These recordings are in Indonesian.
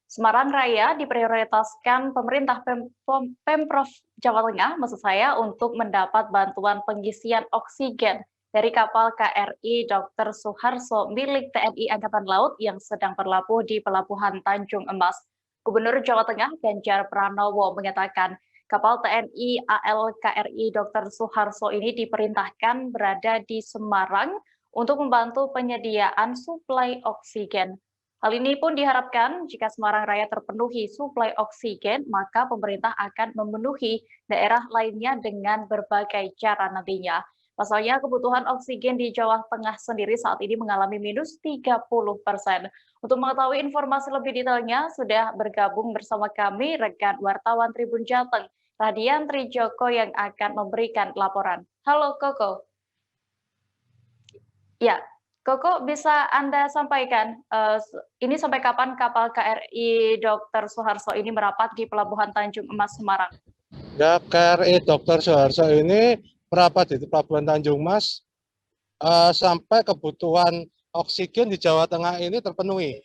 Semarang Raya diprioritaskan pemerintah Pemprov Jawa Tengah, maksud saya, untuk mendapat bantuan pengisian oksigen dari kapal KRI Dr. Suharso milik TNI Angkatan Laut yang sedang berlabuh di Pelabuhan Tanjung Emas. Gubernur Jawa Tengah Ganjar Pranowo mengatakan kapal TNI AL KRI Dr. Suharso ini diperintahkan berada di Semarang untuk membantu penyediaan suplai oksigen. Hal ini pun diharapkan jika Semarang Raya terpenuhi suplai oksigen, maka pemerintah akan memenuhi daerah lainnya dengan berbagai cara nantinya. Pasalnya kebutuhan oksigen di Jawa Tengah sendiri saat ini mengalami minus 30%. Untuk mengetahui informasi lebih detailnya, sudah bergabung bersama kami rekan wartawan Tribun Jateng, Radian Trijoko yang akan memberikan laporan. Halo Koko. Ya, Koko bisa Anda sampaikan, ini sampai kapan kapal KRI Dr. Suharso ini merapat di Pelabuhan Tanjung Emas, Semarang? Ya, KRI Dr. Suharso ini merapat di Pelabuhan Tanjung Mas sampai kebutuhan oksigen di Jawa Tengah ini terpenuhi.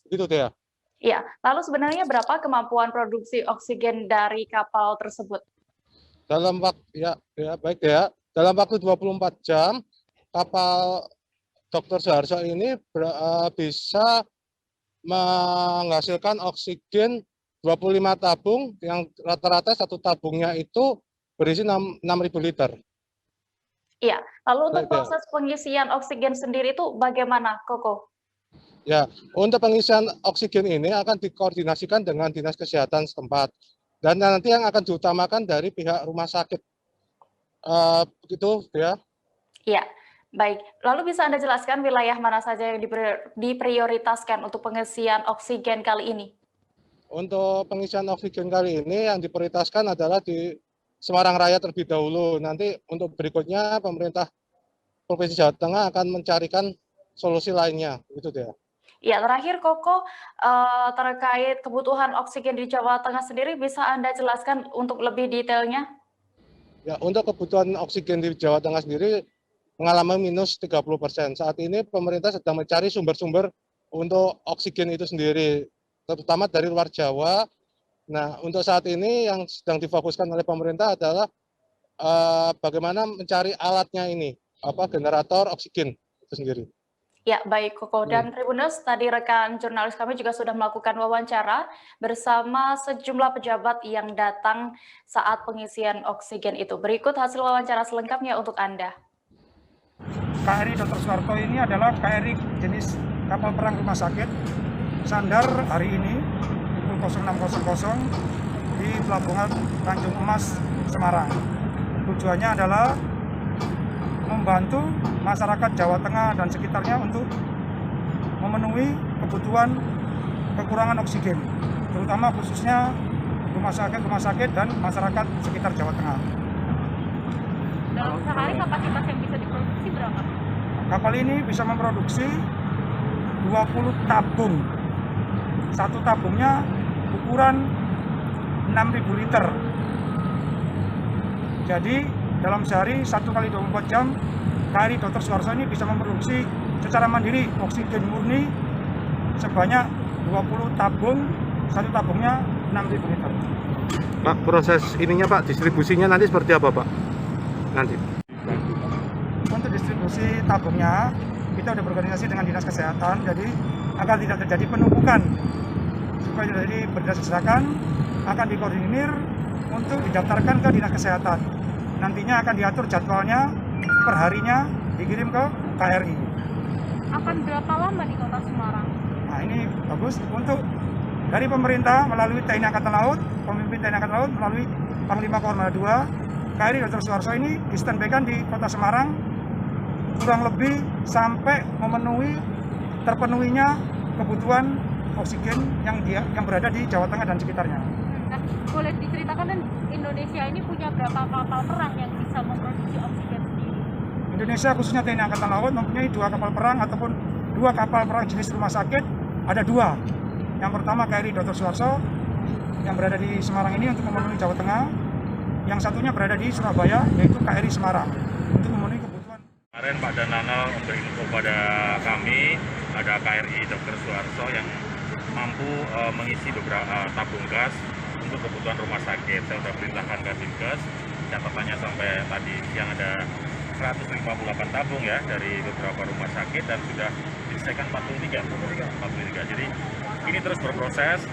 Gitu ya. Iya, lalu sebenarnya berapa kemampuan produksi oksigen dari kapal tersebut? Dalam waktu 24 jam kapal Dr. Suharso ini bisa menghasilkan oksigen 25 tabung, yang rata-rata satu tabungnya itu berisi 6.000 liter. Iya, lalu untuk proses pengisian oksigen sendiri itu bagaimana, Koko? Ya, untuk pengisian oksigen ini akan dikoordinasikan dengan Dinas Kesehatan setempat. Dan nanti yang akan diutamakan dari pihak rumah sakit. Begitu, ya. Iya, baik. Lalu bisa Anda jelaskan wilayah mana saja yang diprioritaskan untuk pengisian oksigen kali ini? Untuk pengisian oksigen kali ini yang diprioritaskan adalah di Semarang Raya terlebih dahulu. Nanti untuk berikutnya pemerintah Provinsi Jawa Tengah akan mencarikan solusi lainnya, gitu ya. Ya, terakhir Koko, terkait kebutuhan oksigen di Jawa Tengah sendiri bisa Anda jelaskan untuk lebih detailnya? Ya, untuk kebutuhan oksigen di Jawa Tengah sendiri mengalami minus 30%. Saat ini pemerintah sedang mencari sumber-sumber untuk oksigen itu sendiri, terutama dari luar Jawa. Nah, untuk saat ini yang sedang difokuskan oleh pemerintah adalah bagaimana mencari alatnya ini, generator oksigen itu sendiri. Ya, baik Koko. Dan Tribuners, tadi rekan jurnalis kami juga sudah melakukan wawancara bersama sejumlah pejabat yang datang saat pengisian oksigen itu. Berikut hasil wawancara selengkapnya untuk Anda. KRI Dr. Suharso ini adalah KRI jenis kapal perang rumah sakit, sandar hari ini pukul 06.00 di Pelabuhan Tanjung Emas, Semarang. Tujuannya adalah membantu masyarakat Jawa Tengah dan sekitarnya untuk memenuhi kebutuhan kekurangan oksigen, terutama khususnya rumah sakit dan masyarakat sekitar Jawa Tengah. Dalam sehari kapasitas yang bisa diproduksi berapa? Kapal ini bisa memproduksi 20 tabung. Satu tabungnya ukuran 6.000 liter. Jadi dalam sehari 1 kali 24 jam KRI Dr. Suharso ini bisa memproduksi secara mandiri oksigen murni sebanyak 20 tabung, satu tabungnya 6.000 liter. Pak, proses ininya Pak, distribusinya nanti seperti apa Pak? Nanti. Untuk distribusi tabungnya kita sudah berkoordinasi dengan Dinas Kesehatan, jadi agar tidak terjadi penumpukan, supaya tidak terjadi berdasarkan akan dikoordinir untuk didaftarkan ke Dinas Kesehatan. Nantinya akan diatur jadwalnya perharinya dikirim ke KRI. Akan berapa lama di Kota Semarang? Nah, ini bagus untuk dari pemerintah melalui TNI Angkatan Laut, pemimpin TNI Angkatan Laut melalui Panglima Kormada II, KRI Dr. Suharso ini di-standby-kan di Kota Semarang kurang lebih sampai terpenuhinya kebutuhan oksigen yang berada di Jawa Tengah dan sekitarnya. Nah, boleh diceritakan kan Indonesia ini punya berapa kapal perang yang bisa memproduksi oksigen sendiri? Indonesia khususnya TNI Angkatan Laut mempunyai 2 kapal perang ataupun 2 kapal perang jenis rumah sakit, ada 2. Yang pertama KRI Dr. Suharso yang berada di Semarang ini untuk memenuhi Jawa Tengah. Yang satunya berada di Surabaya, yaitu KRI Semarang untuk memenuhi kebutuhan. Kemarin Pak Dananal memberi info pada kami ada KRI Dr. Suharso yang mampu mengisi beberapa tabung gas untuk kebutuhan rumah sakit. Saya sudah perintahkan ke Dinkes, catatannya sampai tadi siang ada 158 tabung ya dari beberapa rumah sakit dan sudah diselesaikan 43. Jadi ini terus berproses.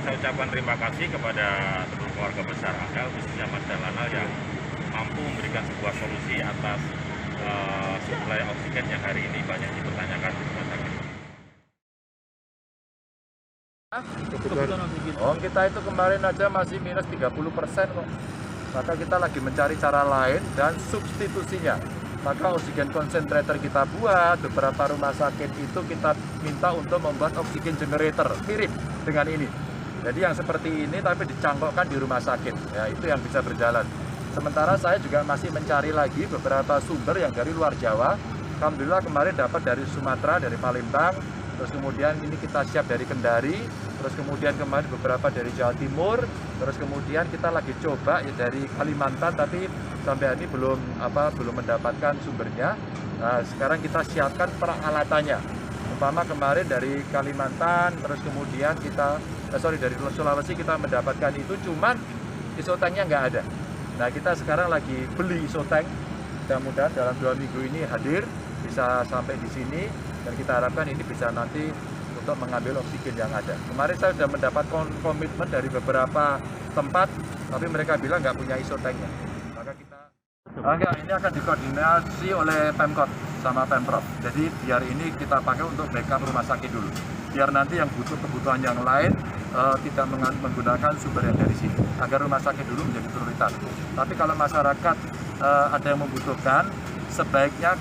Saya ucapkan terima kasih kepada seluruh keluarga besar Angel, khususnya Mas Dalana yang mampu memberikan sebuah solusi atas suplai oksigen yang hari ini banyak dipertanyakan di rumah sakit. Oh, kita itu kemarin aja masih minus 30% kok. Maka kita lagi mencari cara lain dan substitusinya. Maka oksigen concentrator kita buat, beberapa rumah sakit itu kita minta untuk membuat oksigen generator, mirip dengan ini. Jadi yang seperti ini tapi dicangkokkan di rumah sakit, ya itu yang bisa berjalan. Sementara saya juga masih mencari lagi beberapa sumber yang dari luar Jawa. Alhamdulillah kemarin dapat dari Sumatera, dari Palembang, terus kemudian ini kita siap dari Kendari, terus kemudian kemarin beberapa dari Jawa Timur, terus kemudian kita lagi coba ya dari Kalimantan, tapi sampai hari ini belum mendapatkan sumbernya. Nah, sekarang kita siapkan peralatannya. Umpama kemarin dari Kalimantan, terus kemudian dari Sulawesi kita mendapatkan itu, cuman isotanknya nggak ada. Nah, kita sekarang lagi beli isotank, mudah-mudahan dalam 2 minggu ini hadir, bisa sampai di sini, dan kita harapkan ini bisa nanti untuk mengambil oksigen yang ada. Kemarin saya sudah mendapat komitmen dari beberapa tempat, tapi mereka bilang nggak punya isotanknya. Maka kita ini akan dikoordinasi oleh Pemkot sama Pemprov. Jadi biar ini kita pakai untuk backup rumah sakit dulu. Biar nanti yang butuh kebutuhan yang lain tidak menggunakan sumber yang dari sini, agar rumah sakit dulu menjadi prioritas. Tapi kalau masyarakat ada yang membutuhkan, sebaiknya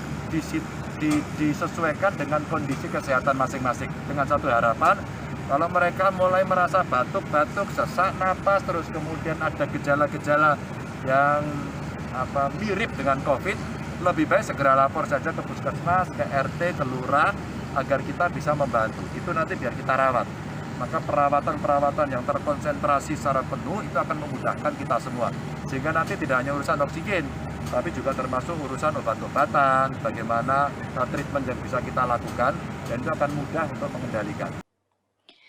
disesuaikan dengan kondisi kesehatan masing-masing. Dengan satu harapan, kalau mereka mulai merasa batuk-batuk, sesak napas, terus kemudian ada gejala-gejala yang mirip dengan COVID, lebih baik segera lapor saja ke puskesmas, ke RT, ke lurah, agar kita bisa membantu. Itu nanti biar kita rawat. Maka perawatan-perawatan yang terkonsentrasi secara penuh itu akan memudahkan kita semua. Sehingga nanti tidak hanya urusan oksigen, tapi juga termasuk urusan obat-obatan, bagaimana treatment yang bisa kita lakukan, dan itu akan mudah untuk mengendalikan.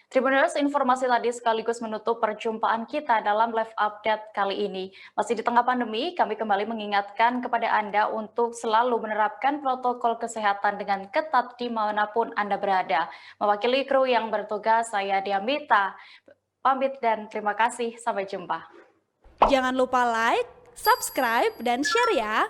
Tribuners, informasi tadi sekaligus menutup perjumpaan kita dalam live update kali ini. Masih di tengah pandemi, kami kembali mengingatkan kepada Anda untuk selalu menerapkan protokol kesehatan dengan ketat dimanapun Anda berada. Mewakili kru yang bertugas, saya Diamita, pamit dan terima kasih. Sampai jumpa. Jangan lupa like, subscribe, dan share ya!